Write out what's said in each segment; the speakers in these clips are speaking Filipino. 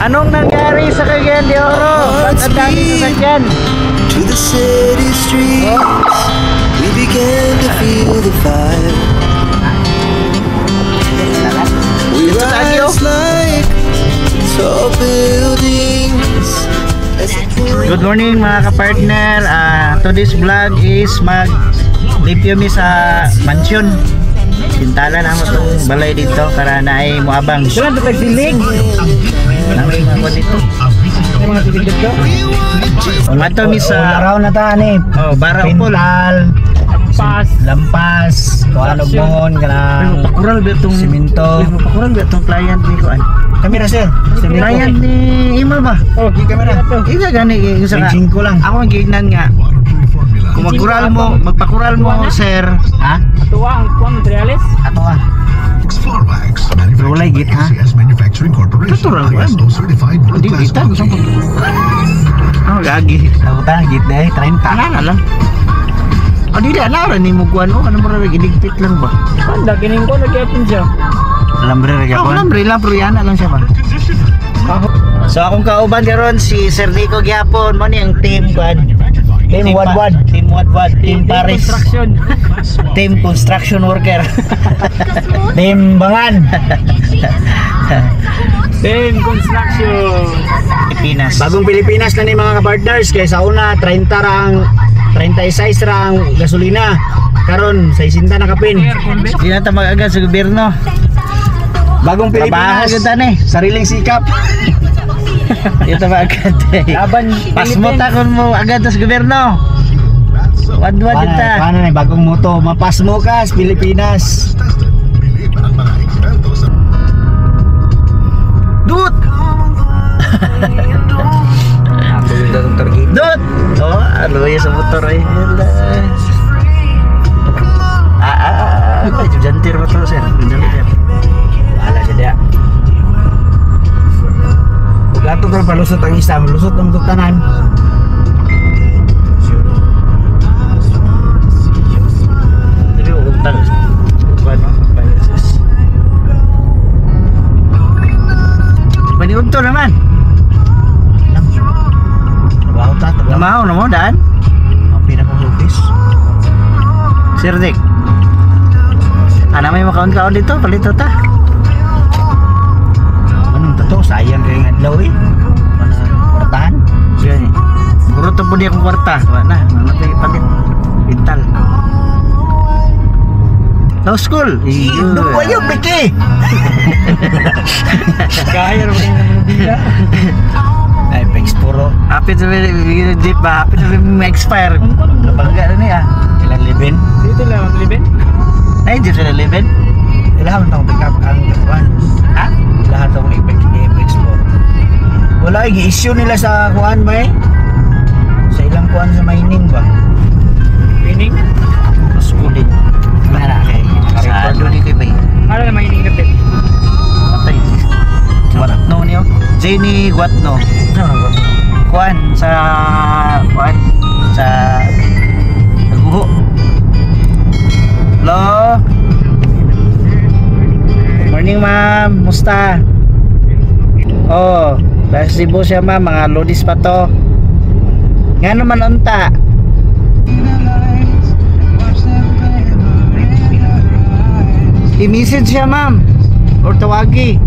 Anong nangyari sa Cagayan de Oro? Ba't ang dami sasakyan? To the city streets, we began to feel the fire. We rise like tall buildings. Good morning mga kapartner. Today's vlog is mag-review mi sa mansion. Pintalan ang itong balay dito para na ay muabang. Saan ito tagsilig? Nangay ako dito. May mga silig dito. Ito mi sa araw na tani. Oh, Baraupol. Lampas, Tuanog Mohon, kanang pakural ba itong simento. Pakural ba itong client ni Kuan? Kamera sir. Client ni Ima ba? Oh, di kamera. Iya gani isa nga. Ko lang. Ako ang gignan nga. Kung magpakural mo sir, ha? Atuwa ang kuang materials. Ato ah. Rolay git ha. Natural ba? Hindi kita gusto ko. Oh, gagi. Tabutan git dai 30. Ana lang. Oh, di na ra ni mo kuan oh, ano mo ra giligpit lang ba? Panda kining ko nag-open siya. Lambre ra Ako gyapon. lambre lang pero yana lang siya ba. So akong kauban karon si Sir Nico gyapon mo ni ang team kuan. Team Wadwad, Team Paris, Construction. Team Construction Worker. Team Bangan. Team Construction. Pilipinas. Bagong Pilipinas na ni mga kapartners kay sa una 30 rang 36 rang gasolina. Karon 60 na kapin. Di na ta mag-agad sa gobyerno. Bagong Trabaho Pilipinas. kita ni. Sariling sikap. Di ta mag-agad. Laban Pasmo ta kun mo agad sa gobyerno. Wadwad kita. Paano na bagong moto, mapas mo ka sa Pilipinas. Dut. Ako yung datong target. Dut. Oh, ano ya sa motor ay. Jantir mo to sir. Wala siya dia. Gato pero palusot ang isa, lusot ng tanan. Jadi utang. Ano? Paniunto naman. Trabaho ta, trabaho. Namahaw na mo daan. Ang pinakahubis. Sir Dick. May makaon-kaon dito, palito ta. Anong totoo? Sayang kayo nga adlaw eh. Kwartahan. Yan eh. Puro to po di akong kwarta. Wala na. Ano pa palit? Pintal. Law school. Doon po yung piki! Kaya rin ang bida. Ay, pex puro. Happy to be deep ba? Happy to be expire. Napangga na niya. Ilan libin? Dito lang maglibin. Ay, di sila live. Ilahan itong pick-up ang kuhan. Ha? Lahat itong i-pex puro. Wala, i-issue nila sa kuhan ba eh? Sa ilang kuhan sa mining ba? Mining. Schooling. Mara kay Sa doon ni Kibay. Ano na mining kapit? Patay. Guatno niyo. Jenny Guatno. Kuan sa Naguho. Hello. Morning ma'am, musta? Oh, dahil Cebu siya ma'am, mga lodis pa to. Nga naman unta. I-message siya ma'am. Or tawagi.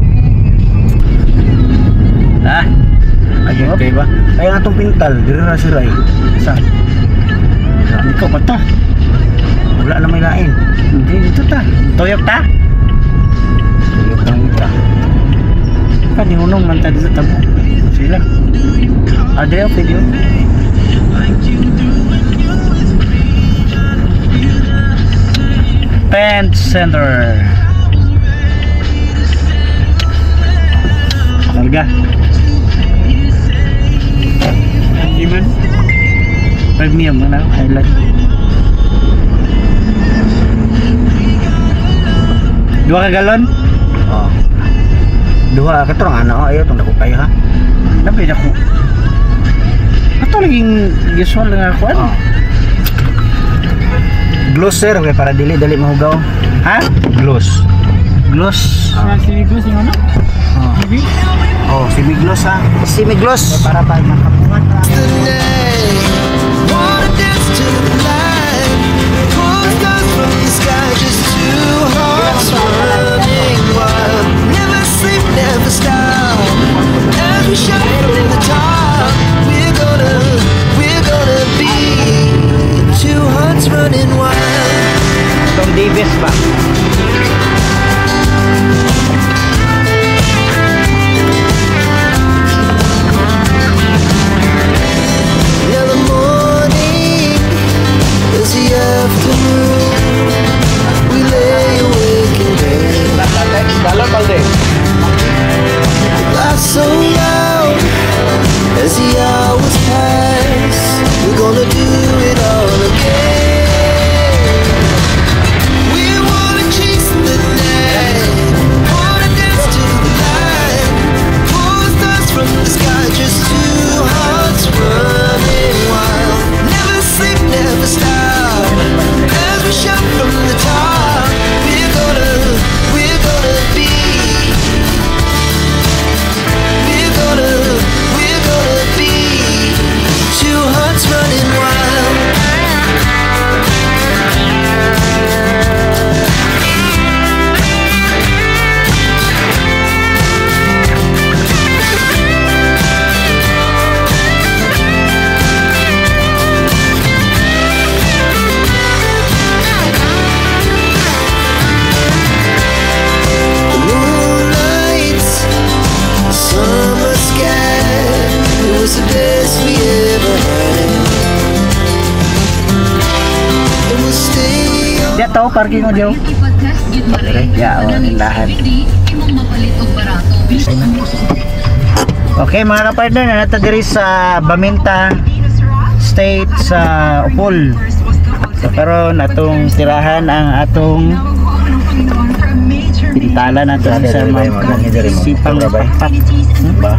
Ah, Ayun kay ba? Kaya nga itong pintal, dito na si Ray. Saan? ikaw ba ta? Wala na may lain. Hindi, dito ta. Toyok ta? Tuyok ng ita. Kanihunong man tayo sa tabo. Sila. Ada yung video. Pen Center. Larga. Iman. Premium na highlight. Dua ka galon? Oh. Duha ka to ano, ayo tong dako kayo ha. Napay na ko. Ato laging usual nga ako ano. Oh. Gloss sir, kay para dili mahugaw. Ha? Gloss. Gloss. Sinigus yung ano? Oh. Sige. Oh, si Miglos ha. Si Miglos. Para pa makabuhat ra. the night. Wanna dance to the light. Pull stars from the sky, just two hearts running wild. Never sleep, never stop. As we shine from the top, we're gonna be two hearts running wild. From Davis ba? Now the morning is the afternoon. We lay awake in bed. Laugh so loud as the hours pass. We're gonna do it all again. We wanna chase the night, wanna dance to the light. Pull stars from the sky, just two hearts running wild. Never sleep, never stop. As we shout from the top, we're gonna be. We're gonna be two hearts running wild. The moonlight, summer sky, it was the best we ever had. And we'll stay on. Dito, parking mo diyo. Ya, ilahan. Okay mga kapartner, nata diri sa Baminta State sa Upol. So karon atong tirahan ang atong pintala nato sa mga sipang pakpak. Ba?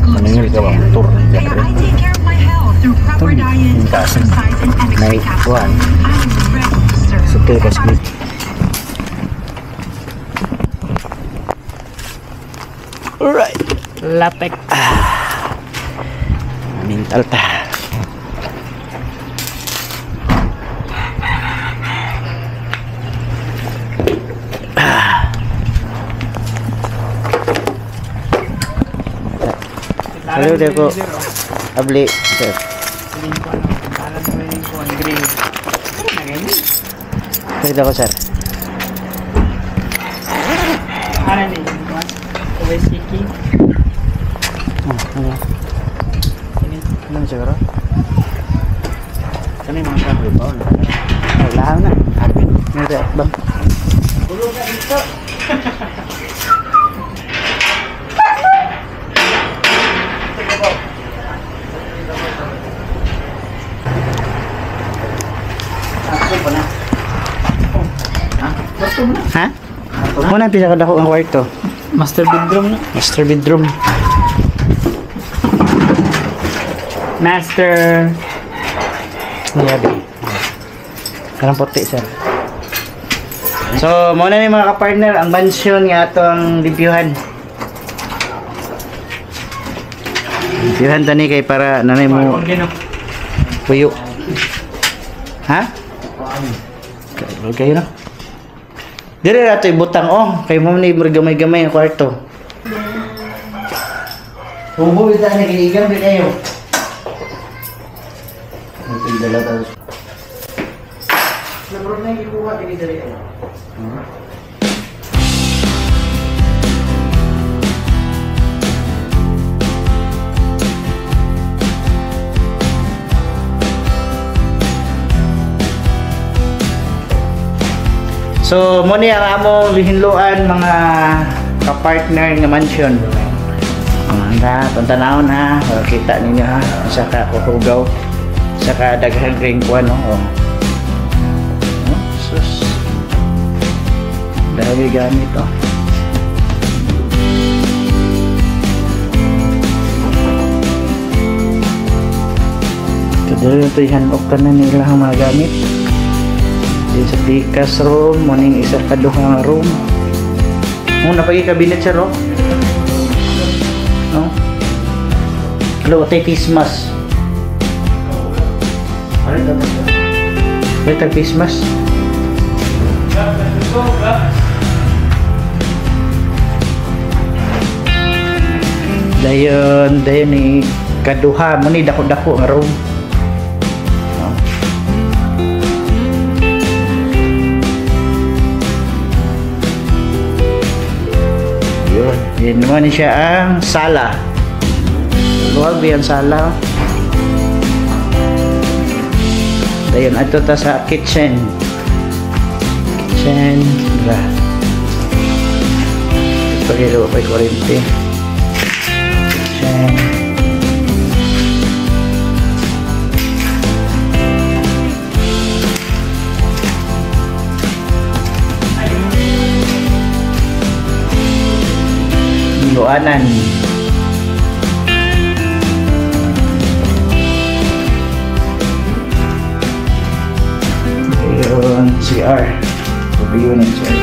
Maningil ka ba motor dere? Hintasan. Nay kuan. Sutil ka split. Alright. Lapek. Mental ta. Halo deh ko. Abli, sir. Kita ko, sir. Ano ni? Wesiki. Ano? Ano siguro? Sana yung mga sabi pa. Wala na. Nada, bang. Bulong ka dito. Ha? Muna pisa ka dako ang kwarto. Master bedroom na. Master bedroom. Master. Niyabi. Karang puti, sir. So, muna ni mga kapartner, ang mansion nga ato ang limpyuhan. Limpyuhan tani kay para nanay mo puyo. Ha? Okay na. Dire na ito ibutang kay mo ni gamay-gamay ang kwarto. Hubo ita ni kinigang din kayo. Ito dala tayo. Labro na ikuha ini dari kayo. So, mo ni ang among lihinluan mga kapartner nga mansion. Handa, tantanawon ha. Kita ninyo ha. Sa ka kuhugaw. Sa ka daghang ring kuan no. Sus. Dahil gamit Kadali ito ihanok ka na nila ang mga gamit. Di sa tikas room, muning isa kaduhang room. Muna pagi kabinet siya ro. Hello, tayo face mask. Ito face mask. Dayon ni kaduha mo ni dako-dako nga room. Yun, yun naman siya ang sala. Luwag yan sala. Dayon ato ta sa kitchen. Kitchen. Pagilo pa kuryente. Luanan. Ayun, CR. Review ng CR.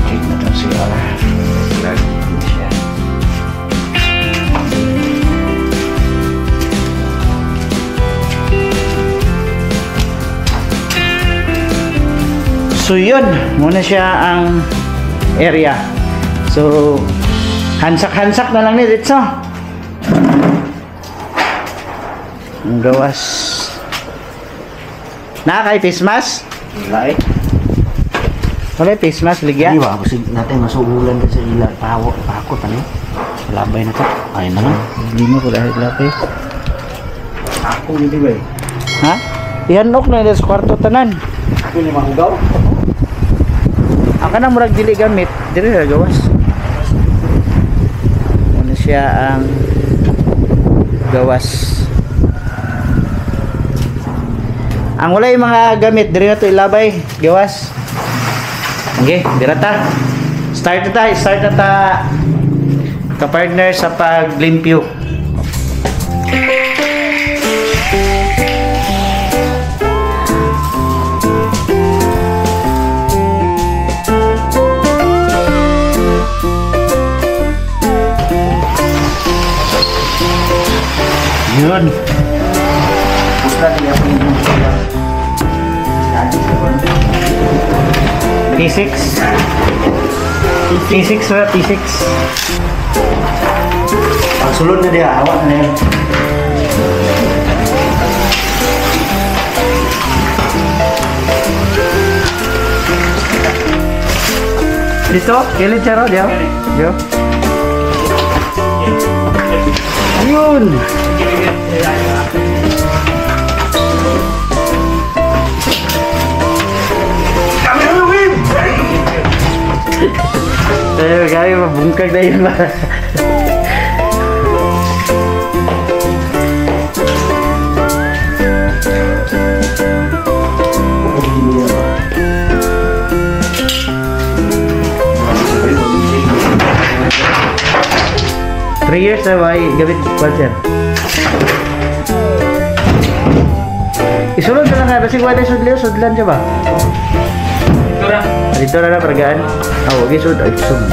Check na itong CR. So yun, muna siya ang area. So hansak-hansak na lang ni dito. Ang gawas. Na kay face mask? Wala eh. Wala face mask ligya. Di ba? Kasi natin masuulan din sa ila. Pakot ano? Labay na to. Ayun na lang. Hindi mo ko dahil lapay. Ako hindi ba eh. Ha? Ihanok na sa kwarto tanan. Ako ni mahugaw. Ang kanang murag dili gamit, dili na gawas. Ano siya ang gawas. Ang walay mga gamit, dili na to ilabay, gawas. Okay, dira ta. Start na ta. Ka-partner sa paglimpyo. Yun. Pusta niya po yung T6. T6 ba? T6. Ang sulod na dia, awak na yan. Dito, kilit siya ro, diyo. Diyo. Ayun. Kaya mabungkag na yun ba? Three years na ba? Gabit ba sir? Isulod na lang nga. Basig wala sudlan siya ba? Dito na pergaan. Oh, okay, sud. Ay, sud.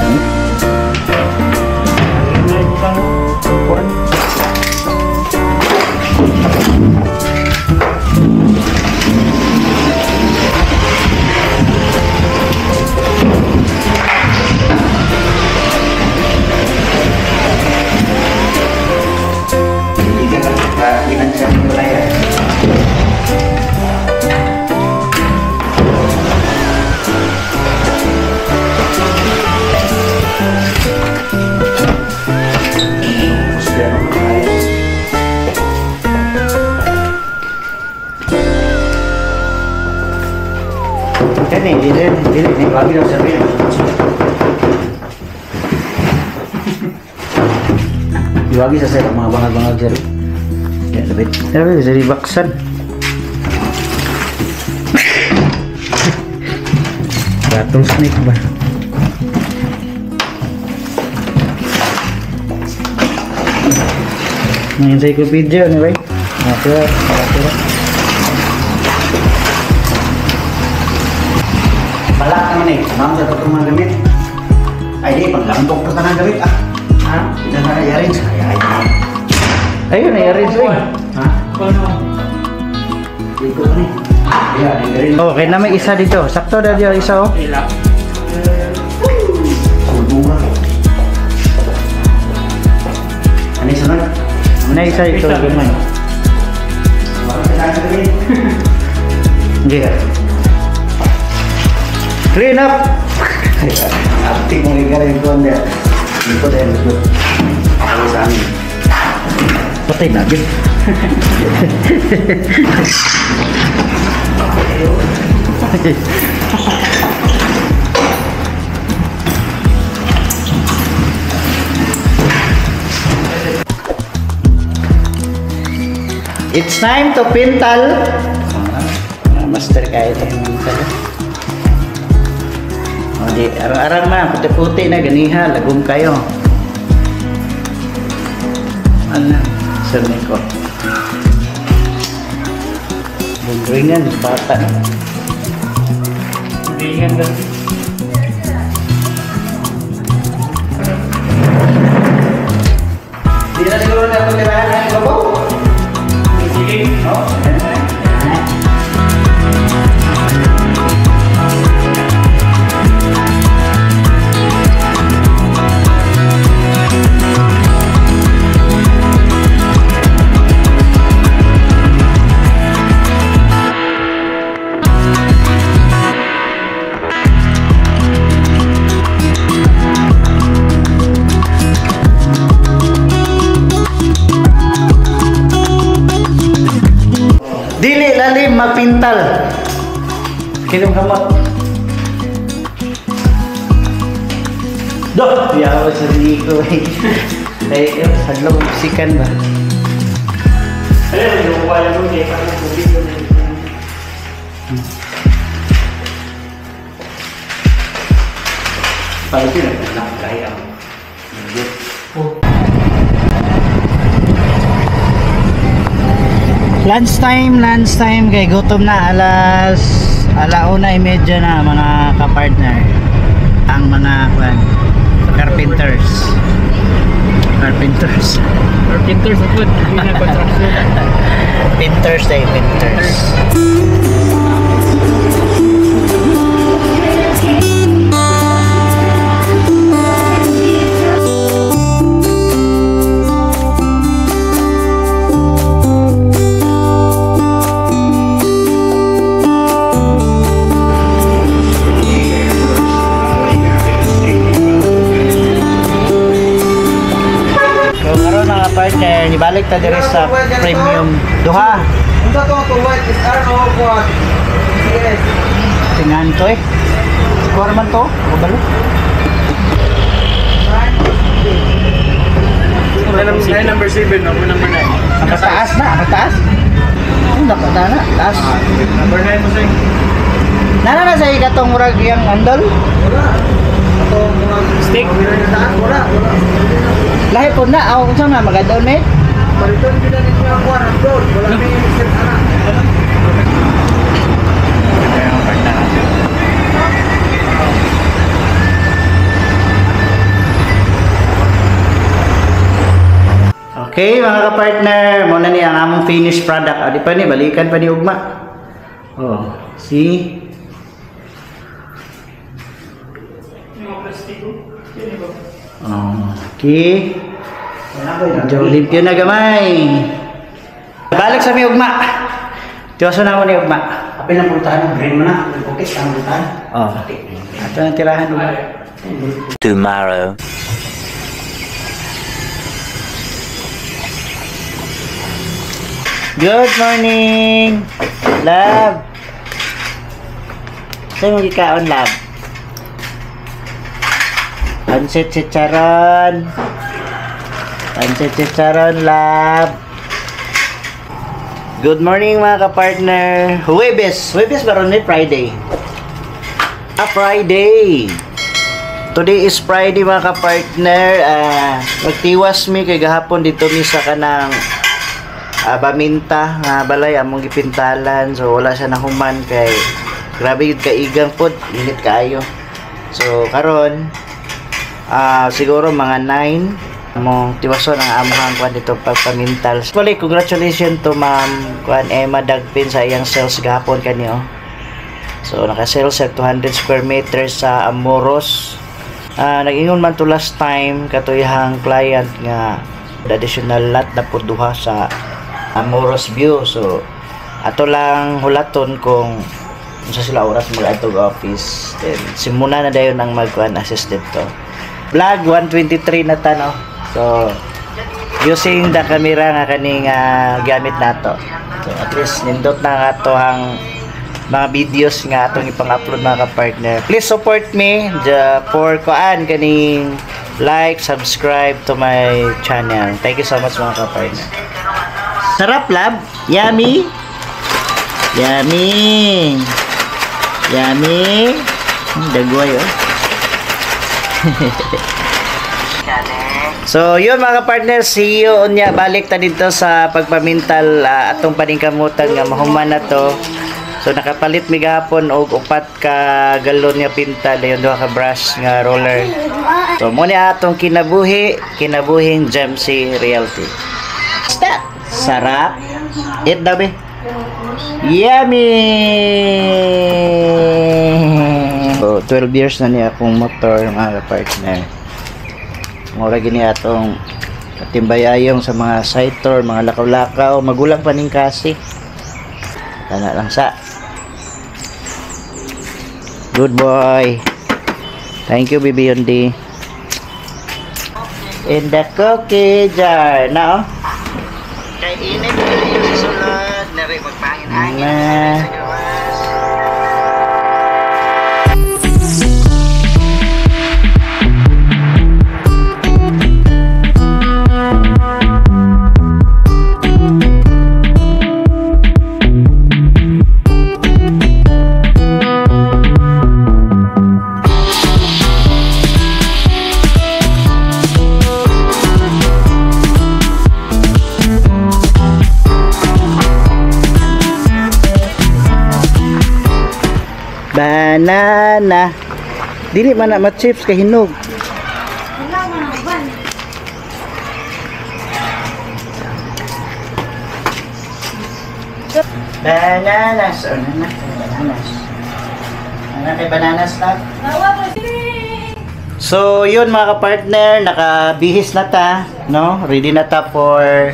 Dili ni lagi daw sa rin. Diwagi sa sir mga bangag-bangag sir. Ya, lebih. Tapi bisa dibaksan. Rattlesnake ba? May encyclopedia ni bay. Okay. Balak naman eh. Ma'am, dapat itong mga gamit. Ay, di, paglantok pa ka ng gamit ah. Ha? Ito na i-arrange. Ayun, i-arrange mo. Ha? Paano? Dito na ni. Ayan, i-arrange. Okay na may isa dito. Sakto na dito isa oh. Ila. Kulbunga. Ano yung sunod? Ano isa ito? Isa. Gamay. Hindi ka. Clean up! Aktik mong ikarin ko hindi. Likod yan, likod. Ako sa amin. Patay na agad. It's time to pintal. Master kaya ito pintal. O di, arang-arang na, puti-puti na, ganiha, lagom kayo. Ano? Sirni ko. Bundringan, bata. Bigyan daw. Di na siguro na ito tirahan ng babaw. Sige. Dili lalim magpintal. Kinong kamot. Dok, yawa sa Rico. Ay, hadlong sikan ba? Alam mo, yung wala mo, kaya parang tubig ko na yun. Pag ito lang, kaya ako. Lunchtime kay gutom na alauna imedya na mga kapartner ang mga carpenters Carpenters sa food, hindi na construction. painters. Partner, ibalik ta diri sa premium duha. Unsa to to white is arno ko. Yes. Tingan to eh. Kuwar man to, kabalo. Ay, number 7, no? Number 9. Ang taas na, ang taas. Ang nakata na, taas. Number 9 mo sa'yo. Nana na sa ikatong murag yang andol. Wala. Ato mga Steak? Wala. Lahi po na, ako kung saan na magadaon eh. Paliton kita nito ang kuwan ang road. Wala na yung set anak. Okay mga kapartner, muna ni ang among finished product. Adi pa ni, balikan pa ni Ugma. Oh, see? Yung plastiko. Yan ba? Oh, okay. Medyo limpyo na gamay. Balik sa mi Ugma. Tiwaso na mo ni Ugma. Apil ang pultahan ng green mo na. Okay, ang pultahan. Oh, ato na tirahan Ugma. Tomorrow. Good morning, love. Saan mo gikaon, love? Pansit chicharon. Pansit chicharon, love. Good morning mga kapartner. Huwebes ba ron Friday? Friday. Today is Friday mga kapartner. Magtiwas mi kay gahapon dito mi sa kanang baminta nga balay among gipintalan, so wala siya nahuman kay grabe yun kaigang pod, init kaayo. So karon siguro mga 9 Among tiwason ang amuhang kuan dito pagpamintal. Actually, congratulations to Ma'am kuan Emma Dagpin sa iyang sales gahapon kanyo. So naka-sell sa 200 square meters sa Amoros. Nag-ingon man to last time katuyahang client nga additional lot na po duha sa Amoros View. So ato lang hulaton kung unsa sila oras mag-atog office. Then simuna na dayon ang mag-kuan assist dito. Vlog 123 na ta no. So using the camera nga kaning gamit nato. So at least nindot na nga to ang mga videos nga atong ipang-upload mga ka-partner. Please support me for kuan kaning like, subscribe to my channel. Thank you so much mga ka-partner. Sarap lab, yummy. Yummy. Yummy. Dagway oh. So yun mga partner, see you unya balik ta dito sa pagpamintal atong paningkamutan nga mahuman na to. So nakapalit mi gahapon og 4 ka galon nga pintal dayon duha ka brush nga roller. So mo ni atong kinabuhing Jamsi Realty. Sarap. Eat daw be. Yummy. So 12 years na niya akong motor mga partner. Mura gini atong timbayayong sa mga side tour, mga lakaw-lakaw, magulang pa ning kasi. Tana lang sa. Good boy. Thank you, Bibi Yundi. In the cookie jar. Now, kay init ko yung susunod. Nari, magpangin-hangin. Banana. Dili man na ma-chips kay hinog. Bananas. Oh, bananas. Ano kay bananas na? So, yun mga ka-partner, nakabihis na ta, no? Ready na ta for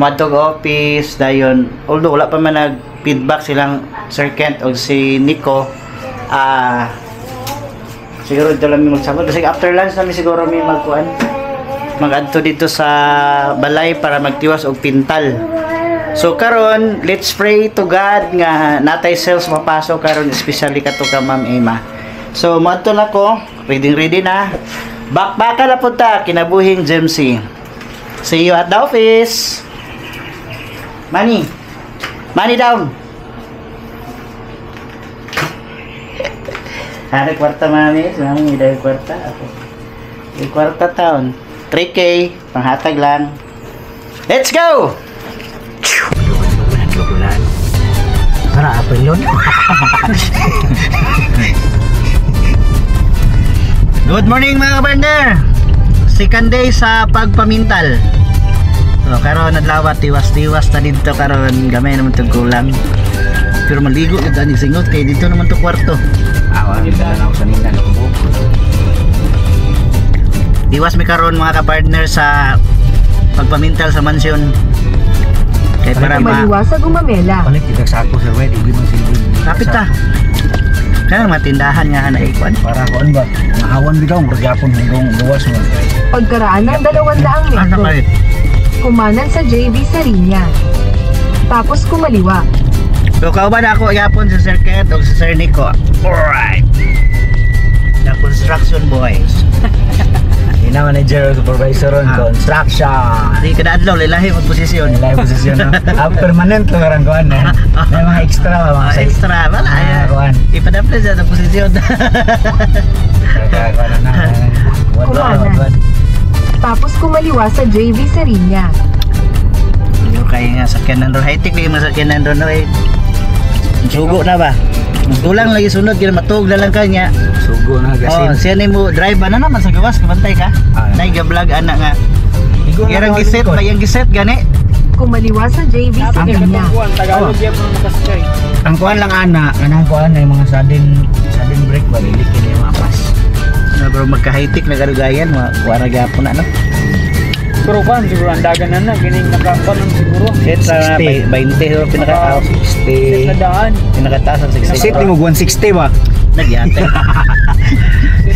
Madtog office dayon. Although wala pa man nag-feedback silang Sir Kent o si Nico, siguro dito lang magsabot kasi after lunch namin siguro may mag-adto dito sa balay para magtiwas og pintal. So karon, let's pray to God nga natay sales mapasok karon, especially kato ka Ma'am Emma. So moadto na ko, ready na. Bakbakan na punta kinabuhing Jamsi. See you at the office. Money down. Ada kwarta mami, mami ada kwarta ako. Di kwarta taon. 3K, panghatag lang. Let's go! Bulan. Para apa yun? Good morning mga kabarner. Second day sa pagpamintal. So karon adlaw tiwas-tiwas ta dito karon, gamay naman tug kulang. Pero maligo ito ani singot kay dito naman to kwarto. Awan na lang sa nina. Diwas mi karon mga ka-partner sa pagpamintal sa mansyon. Kay para maliwasa gumamela. Palit kita sako sir, wait, ibig man silbi. Kapit ta. Kana matindahan nga na ikwan. Para kuan ba? Mahawan bigaw magyapon hanggang gawas mo. Pagkaraan ng 200 metro. Ano palit? Kumanan sa JV Sarinya. Tapos kumaliwa. So kauban ako yapon sa Sir Kent o sa Sir Nico. Alright. The construction boys. Ina manager o supervisor on construction. Di kada adlaw lilahi mo posisyon. Live posisyon no. Permanent to karang kuan eh. May mga extra mga Extra wala ya. kuan. Ipadapres sa posisyon. Kumanan. Tapos kumaliwa sa JV Sarinya. Yung kaya nga sakyanan ron. High-tech yung masakyanan ron. Sugo na ba? Tulang lagi sunod kaya matug na lang kanya. Sugo na Oh, gasin. siya ni mo drive na naman sa gawas kabantay ka. Ah. Nay ga-vlog ana nga. Irang giset ba yung giset gani? Kumaliwa sa JV Sarinya. Tagalog yan mga makaskay. Ang kuan lang ana, kanang kuan na yung mga sudden break ba dili kini mapas. Na bro magka-high-tech na karugayan, wala gyapon na no. Pero kan siguro ang dagan na gining nakakuan siguro. Set sa 60. 20 o pinaka Set na daan. pinakataas ang 60. Sit ni mo 160 ba? Nagyate.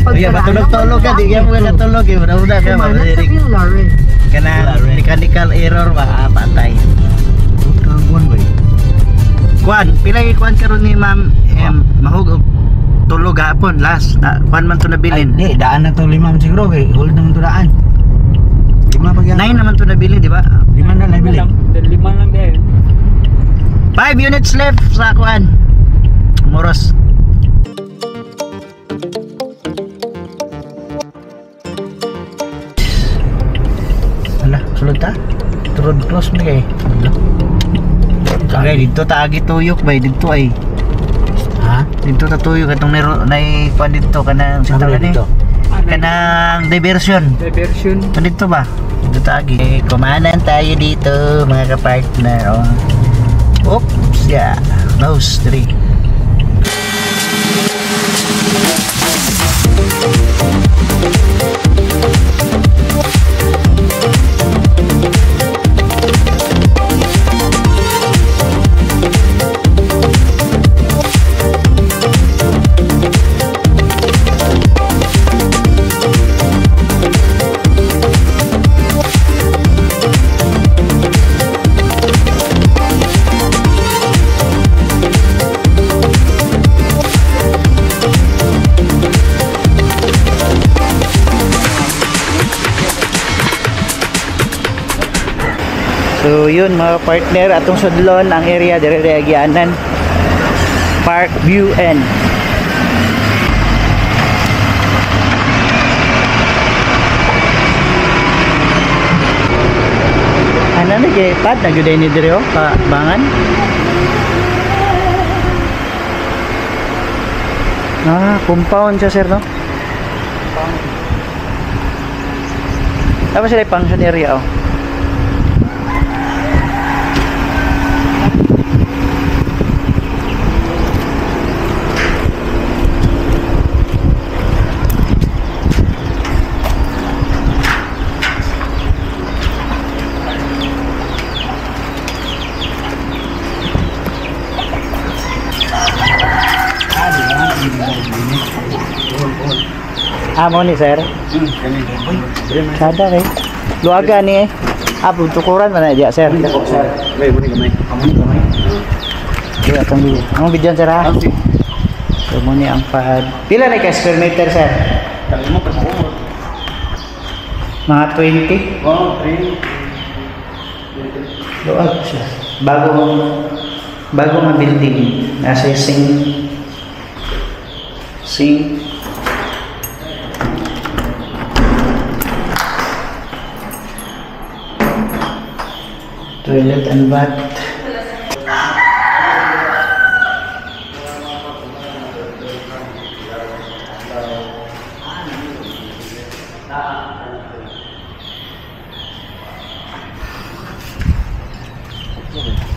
Kaya matulog-tulog ka, di kaya mo ka natulog eh. Muna-muna ka, Kumanan sa masirik Villarren. ka na mechanical error ba, patay. Ang kuan ba? Kuan, pila kuan karon ni Ma'am mahug og tulog hapon last. Kuan man to Ay, nabilin. di daan na to 5 siguro kay hold naman to daan. 5 pag 9 naman to nabilin, di ba? 5 na nabili. Lima lang din. 5 units left sa kuan. Moros. Ala, sulod ta? Turod close mo kay. Okay, dito taagi tuyok bay dito ay. Ha? Dito ta tuyok atong nay kuan dito kanang sa Ano ni. dito? Kanang diversion. Diversion. Dito ba? Dito taagi. Okay, kumanan tayo dito mga kapartner. Oh. Oops, yeah. Nose 3. So yun mga partner, atong sudlon ang area dire Agianan Park View End. Ano na kay pad naguday ni dire oh, bangan. Compound siya sir no. Tapos sila yung function area oh. Amo ni sir. Sada kay. Luaga ni tukuran man na dia sir. May buni gamay. Kaya atong video. Ang video sir ha. So mo ni ang pad. Pila na ka square meter sir? Mga 20. Oh, 3. Luag siya. Bago nga building. Nasa sing toilet and bath.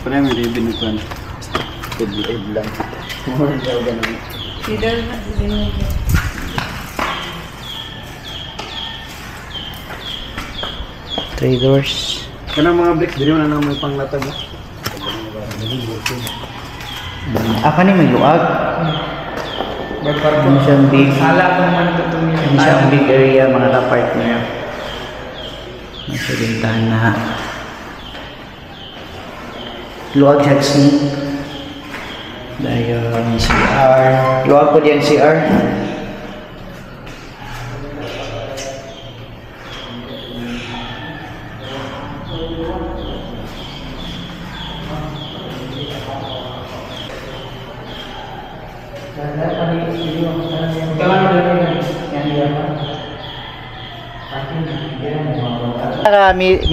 Pare may ribbon ko na. Live lang. Mo daw ganun. Three doors. Kanang mga bricks diri na may panglatag. Apa ni may luag? Ano siyang big? Sala ko naman ito Ano siyang big area mga ka-partner. Nasa bintana. Luag siya sink. Dayon CR. Luag po diyan CR.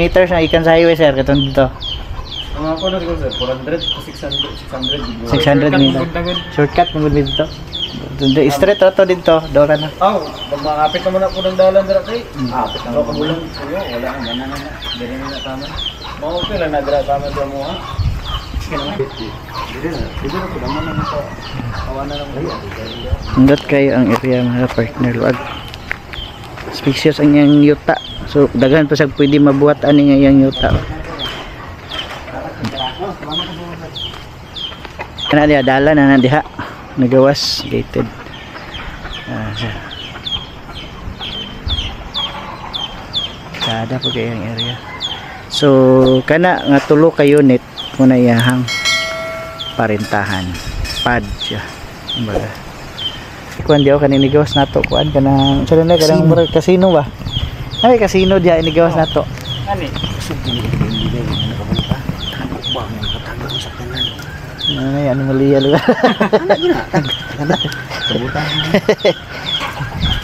Meters na ikan sa highway sir katong dito. Mga ko na ko sir, 400 to 600. 600 nila. Shortcut mo dito. Straight to dito, dora na. Oh, magmapit naman ako ng dalan dira kay. Apit na ako bulan. Wala ang ganan na. Dili na tama. Mao okay lang na dira tama do mo ha. Indot kayo ang area mga partner luag. Species ang iyang yuta. So daghan pa sag pwede mabuhat ani nga iyang yuta. Kana dia dalan na diha. Nagawas gated. Kada po kayo ang area. So kana nga tulo ka unit muna iyahang parintahan. Pad siya. Kumbaga. Kuan diyo kanini gawas nato kuan kana sa na kanang casino ba? Ay casino diya inigawas nato. Ani. Ano yan maliya lugar.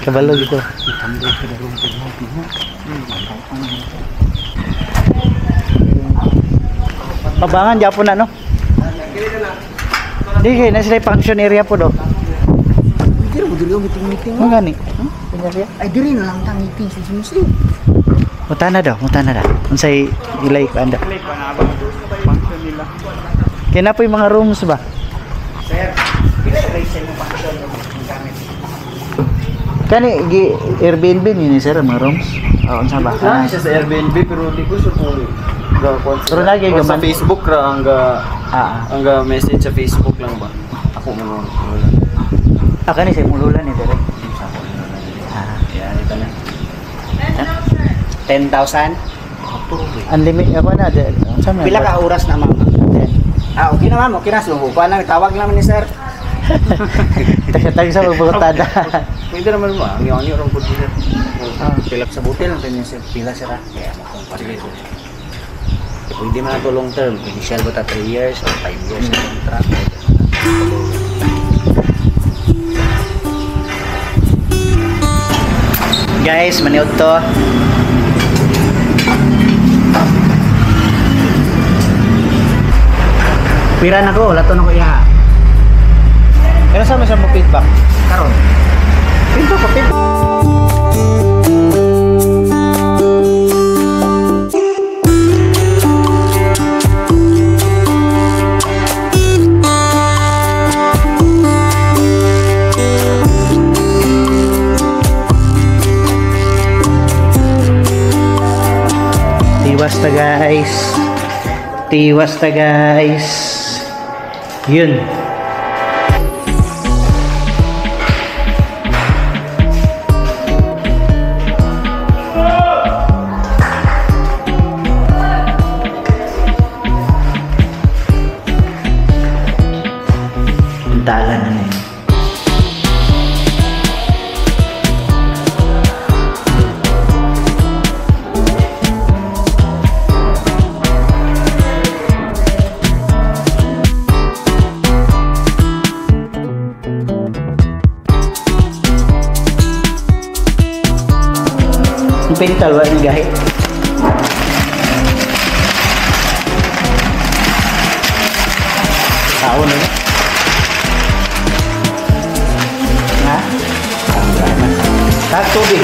Kabalo gitu. Pabangan Japon na no? Di kay na sila function area po do. Diri mo dili meeting-meeting. Mo gani? Ay diri na lang tang meeting sa muslim. Mutana daw. Unsay ilay ko anda. Click na ba function nila. Kaya po yung mga rooms ba? Sir, isa mo function ng gamit. Kani Airbnb ni sir mga rooms. Oh, unsa ba? Siya sa Airbnb pero di ko sure kung Pero lagi sa gaman. Facebook ra ang message sa Facebook lang ba? Ako mo Kani sa mululan ni dire. Yan ito na. 10,000. Unlimited ako na. Unsa man? Pila ka oras na ma'am? Okay na ma'am, okay na. Sumukuha na, tawag naman ni sir. Tag sa magbutada. Pwede naman mo. Ang yung orang po dito. Pilap sa butil, ang tanong sir. Pila sir ha? Kaya makumpare ko. Pwede man ito long term. Initial ba 3 years or 5 years na contract. Guys, maniud to. Pira na ko, lato na ko iha. Pero sa mo feedback? Karon. Pinto ko pinto. Tiwas ta guys. Yun. Puntalan na yun. Pintal ba yung gahi? Tao na yun? Ha? Tag tubig.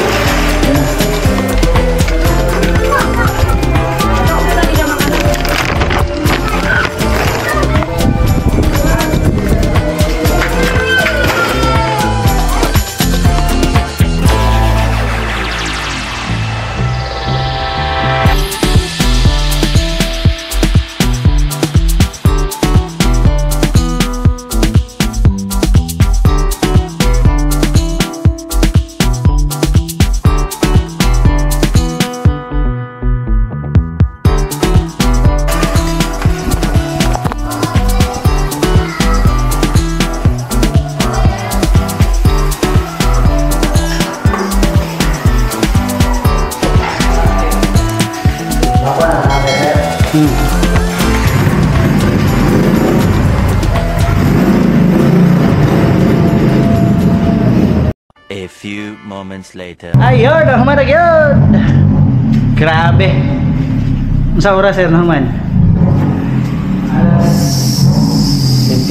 A few moments later. Ayun, humarag yun! Grabe! Sa oras sir naman?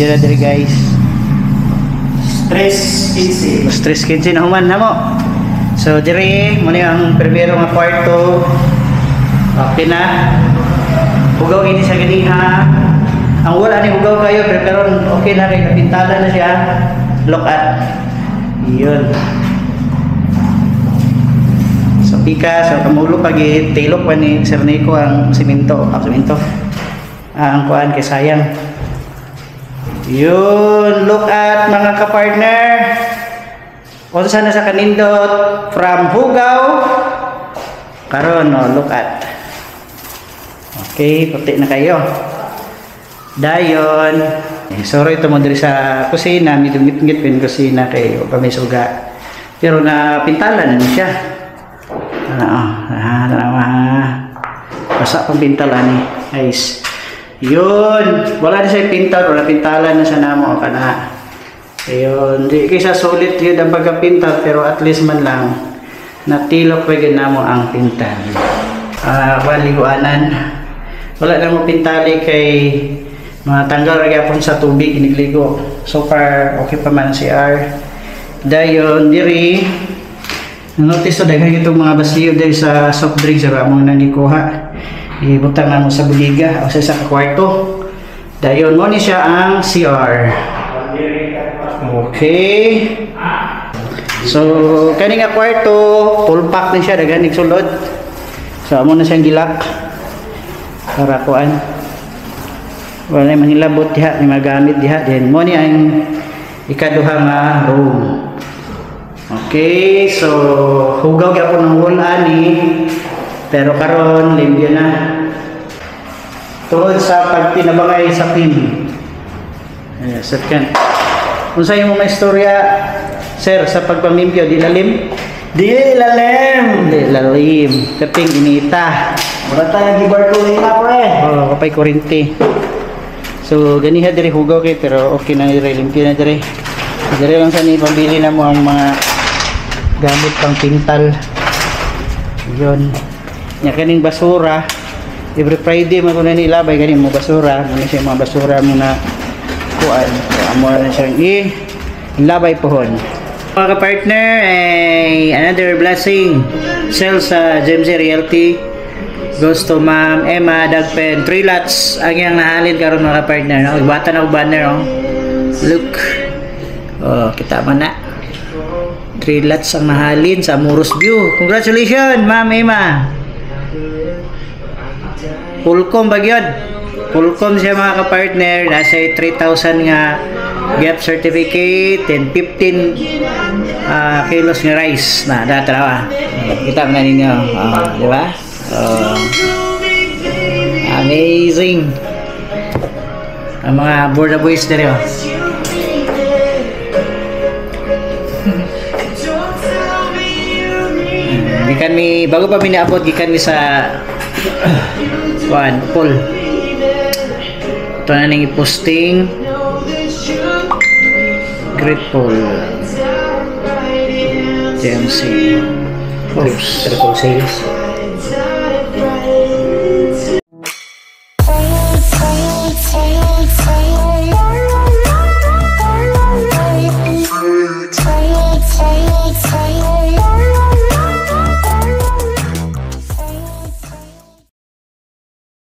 Dira diri guys. Stress 15 15. na human namo. So diri mo ni ang primero nga kwarto. Okay na. Hugaw ini sa ganiha. Ang wala ni hugaw kayo pero okay na rin, napintala na siya. Look at. Yun. So pika, so kamulo pag tilok pa ni Sir Nico ang simento. Ang kuan kay sayang. Yun, look at mga kapartner. Unsa na sa kanindot from hugaw karon no, look at. Okay, puti na kayo. Dayon. Sorry ito mo diri sa kusina, midungit-ngit pin kusina kay o kami suga. Pero na pintalan na siya. Basa pang pintalan ni. Guys. Yun, wala na siya pintal, wala pintalan na siya namo kana. Ayun, di kaysa sulit yun ang pagkapintal pero at least man lang natilok pa namo ang pintal. Paliguanan. Wala na mo pintali kay matanggal ra gyapon sa tubig inigligo. So far okay pa man si R. Dayon diri notice to daghan itong mga basiyo diri sa soft drinks ra mo nang gikuha. Ibutang na mo sa buliga o sa kwarto. Dayon mo ni siya ang CR. Okay. So kani nga kwarto full pack din siya daghan ning sulod. So amo na siyang gilak para kuan. Wala man hilabot diha ni magamit diha din mo ni ang ikaduha nga room. Okay, so hugaw gyapon ang wall ani pero karon limpyo na. Tungod sa pagtinabangay sa pin. Second. Unsa imong may istorya sir sa pagpamimpyo di lalim? Di lalim. Di lalim. Kaping inita. Mura tayo gibar ko na pre. Oh, kapay kurinti. So ganiha diri hugaw kay pero okay na diri limpyo na diri. Diri lang sa ni pambili na mo ang mga gamit pang pintal. Yun. Nya kaning basura. Every Friday man ko na nilabay ganing mo basura, mo siya mga basura mo na kuan. Amo na siya ilabay pohon. Mga ka-partner, another blessing. Sales sa Gemzy Realty. Goes to Ma'am Emma Dagpen. 3 lots ang iyang nahalin karon mga ka-partner. Nagbatan ako banner. Oh. Look. Oh, kita man na. 3 lots ang nahalin sa Muros View. Congratulations, Ma'am Emma. Fullcom bagyod. Fullcom siya mga ka-partner. Nasa 3,000 nga gift certificate and 15 kilos nga rice na datarawa. Kita mo na ninyo. Di ba? Amazing. Ang mga Borda Boys na rin. Gikan mi bago pa mi naabot gikan mi sa pool. Ito na ning i-posting. Grateful. GMC. Triple sales.